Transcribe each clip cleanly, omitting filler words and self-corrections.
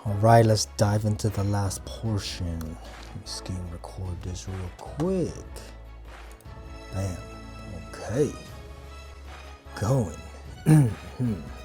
Alright, let's dive into the last portion. Let me screen record this real quick. Bam. Okay. Going.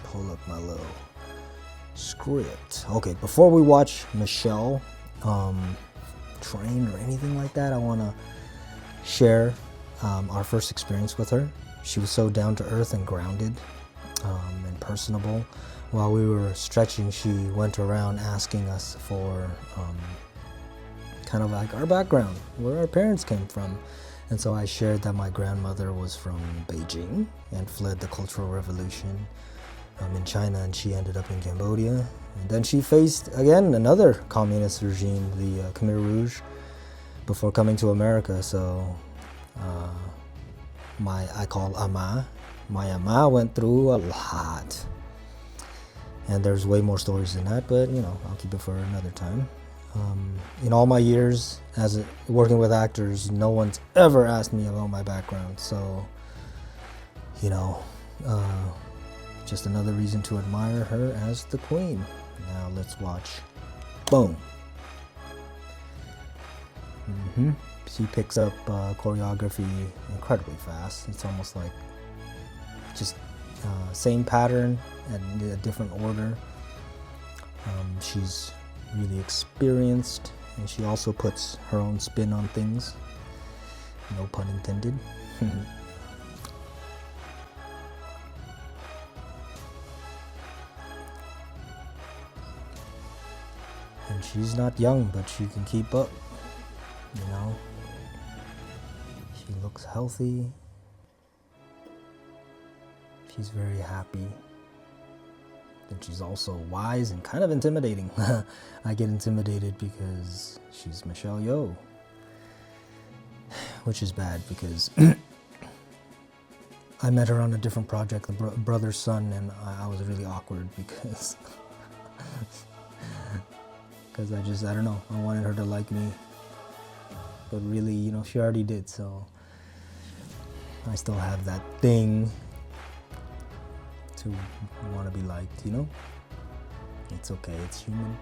Pull up my little script. Okay, before we watch Michelle train or anything like that, I want to share our first experience with her. She was so down to earth and grounded and personable. While we were stretching, she went around asking us for kind of like our background, where our parents came from. And so I shared that my grandmother was from Beijing and fled the Cultural Revolution in China, and she ended up in Cambodia. And then she faced, again, another communist regime, the Khmer Rouge, before coming to America. So I call Ama. My Ama went through a lot. And there's way more stories than that, but I'll keep it for another time. In all my years as working with actors, no one's ever asked me about my background. So, just another reason to admire her as the queen. Now let's watch. Boom. She picks up choreography incredibly fast. It's almost like just same pattern and a different order. She's really experienced, and she also puts her own spin on things. No pun intended. And she's not young, but she can keep up. She looks healthy. She's very happy. And she's also wise and kind of intimidating. I get intimidated because she's Michelle Yeoh, which is bad because I met her on a different project, the brother's son, and I was really awkward because I don't know, I wanted her to like me, but really, she already did, so I still have that thing to want to be liked, It's okay, it's human.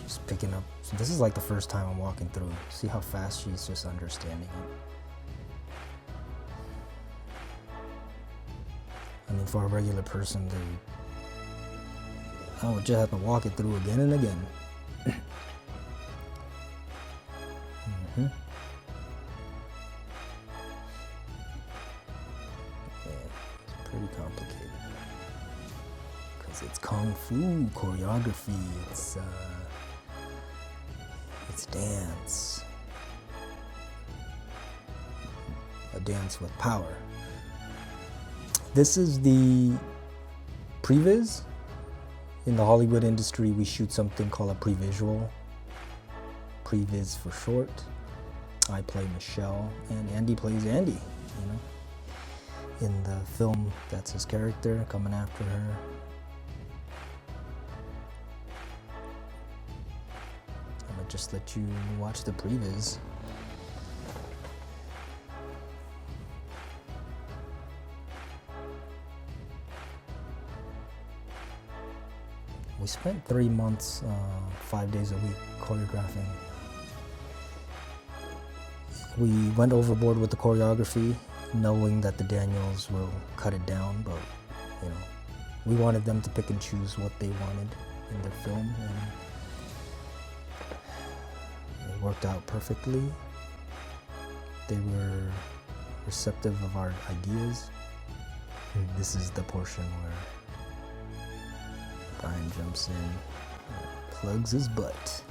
She's picking up. So this is like the first time I'm walking through. See how fast she's just understanding it. I mean, for a regular person, I would just have to walk it through again and again. Yeah, it's pretty complicated because it's kung fu choreography. It's dance, a dance with power. This is the Previs. In the Hollywood industry, we shoot something called a pre-visual. Previs for short. I play Michelle, and Andy plays Andy, In the film, that's his character coming after her. I'm gonna just let you watch the Previs. We spent 3 months, 5 days a week choreographing. We went overboard with the choreography, knowing that the Daniels will cut it down, but we wanted them to pick and choose what they wanted in their film, and it worked out perfectly. They were receptive of our ideas. And this is the portion where Brian jumps in and plugs his butt.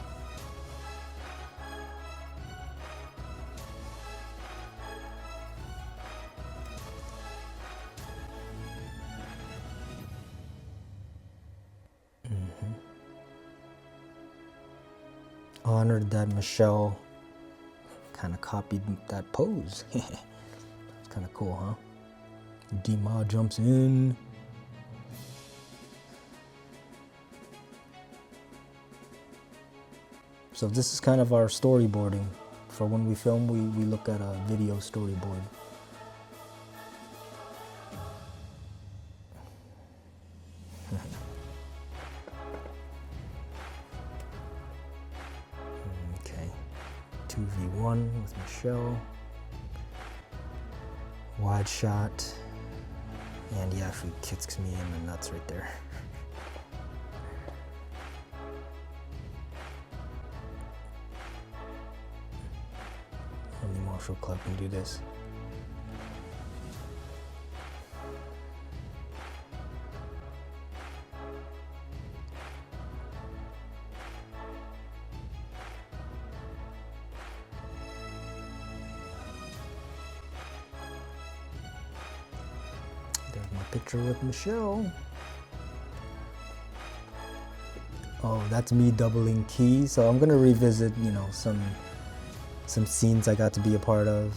Honored that Michelle kind of copied that pose. It's kind of cool, huh? Dima jumps in. So this is kind of our storyboarding. For when we film, we look at a video storyboard. Okay, 2v1 with Michelle. Wide shot. And he actually kicks me in the nuts right there. Only Martial Club can do this. There's my picture with Michelle. Oh, that's me doubling Ke. So I'm gonna revisit, you know, some scenes I got to be a part of.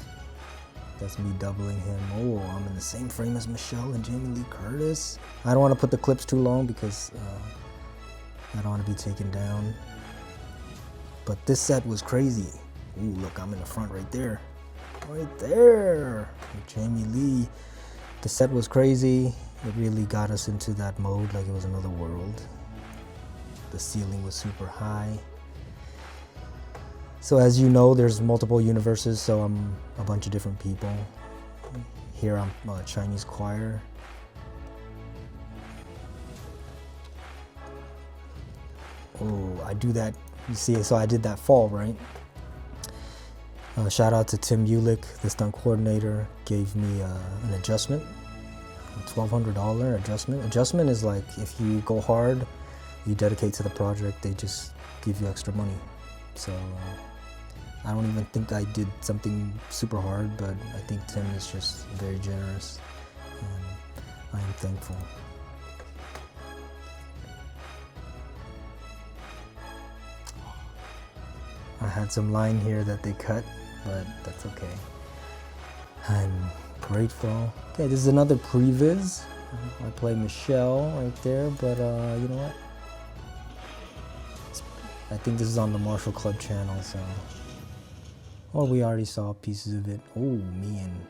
That's me doubling him. Oh, I'm in the same frame as Michelle and Jamie Lee Curtis. I don't want to put the clips too long because I don't want to be taken down. But this set was crazy. Ooh, look, I'm in the front right there. Right there. With Jamie Lee. The set was crazy. It really got us into that mode like it was another world. The ceiling was super high. So as you know, there's multiple universes, so I'm a bunch of different people. Here I'm a Chinese choir. Oh, I do that, you see, so I did that fall, right? Shout out to Tim Ulick, the stunt coordinator, gave me an adjustment, a $1,200 adjustment. Adjustment is like if you go hard, you dedicate to the project, they just give you extra money. So I don't even think I did something super hard, but I think Tim is just very generous, and I am thankful. I had some line here that they cut, but that's okay. I'm grateful. Okay, this is another Previs. I play Michelle right there, but you know what? I think this is on the Martial Club channel, so. Well, we already saw pieces of it. Oh, me and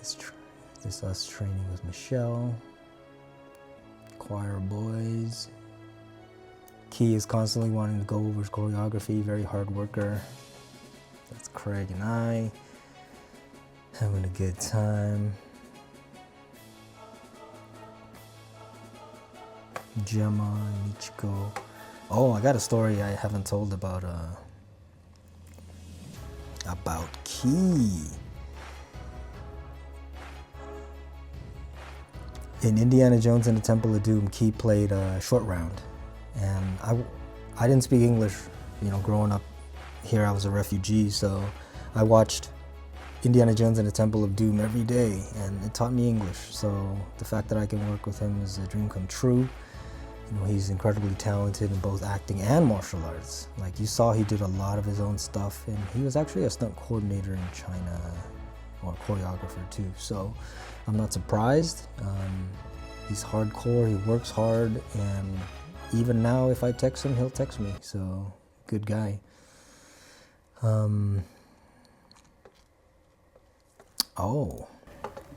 this us training with Michelle. Choir boys. Ke is constantly wanting to go over his choreography, very hard worker. That's Craig and I. Having a good time. Gemma and Michiko. Oh, I got a story I haven't told about Ke. In Indiana Jones and the Temple of Doom, Ke played a short round. And I didn't speak English, you know, growing up here. I was a refugee, so I watched Indiana Jones and the Temple of Doom every day, and it taught me English. So the fact that I can work with him is a dream come true. You know, he's incredibly talented in both acting and martial arts. Like you saw, he did a lot of his own stuff, and he was actually a stunt coordinator in China, or choreographer too. So I'm not surprised. He's hardcore, he works hard, and even now if I text him, he'll text me. So good guy. Oh.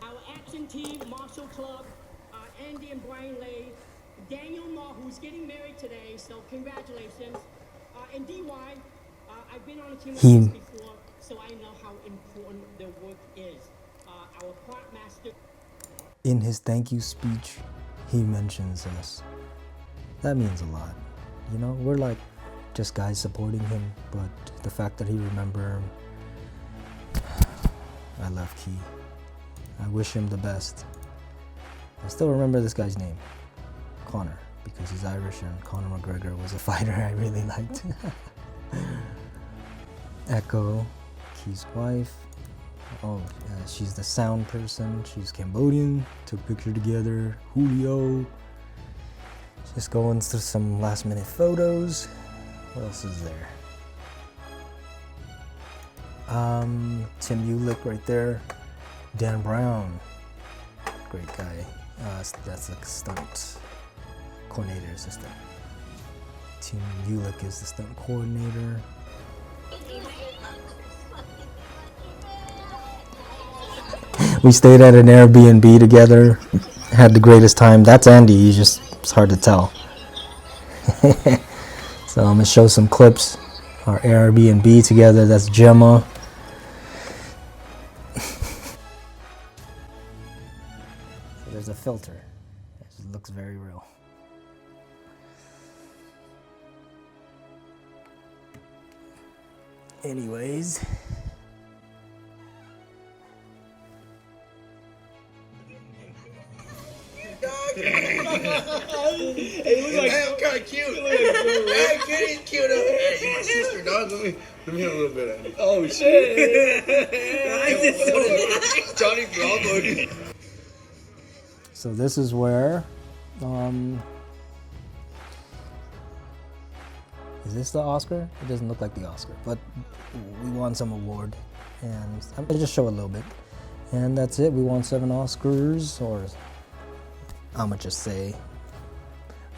Our action team, Martial Club, Andy and Brian Lay, Daniel Ma, who's getting married today, so congratulations. And DY, I've been on a team like this before, so I know how important their work is. Our part master. In his thank you speech, he mentions us. That means a lot. You know, we're like just guys supporting him, but the fact that he remembered him, I love Ke. I wish him the best. I still remember this guy's name, Connor, because he's Irish and Conor McGregor was a fighter I really liked. Echo, Ke's wife. Oh, she's the sound person. She's Cambodian. Took a picture together. Julio. Just going through some last minute photos. What else is there? Tim Ulick right there. Dan Brown. Great guy. That's a stunt coordinator assistant. Team Ulick is the stunt coordinator. We stayed at an Airbnb together, had the greatest time. That's Andy, it's hard to tell. So I'm gonna show some clips. Our Airbnb together, that's Gemma. So there's a filter. It looks very real. Anyways. Hey, look like I'm kind of cute. Hey, kitty's cute. Hey, you my sister, dog. Let me have a little bit of it. Oh shit! Johnny Bravo. So this is where, is this the Oscar? It doesn't look like the Oscar, but we won some award, and I'm gonna just show a little bit. And that's it. We won 7 Oscars, or I'm gonna just say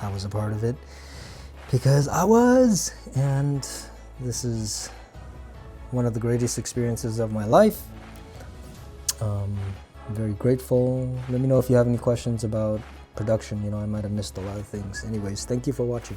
I was a part of it because I was, and this is one of the greatest experiences of my life. I'm very grateful. Let me know if you have any questions about production. I might have missed a lot of things. Anyways, thank you for watching.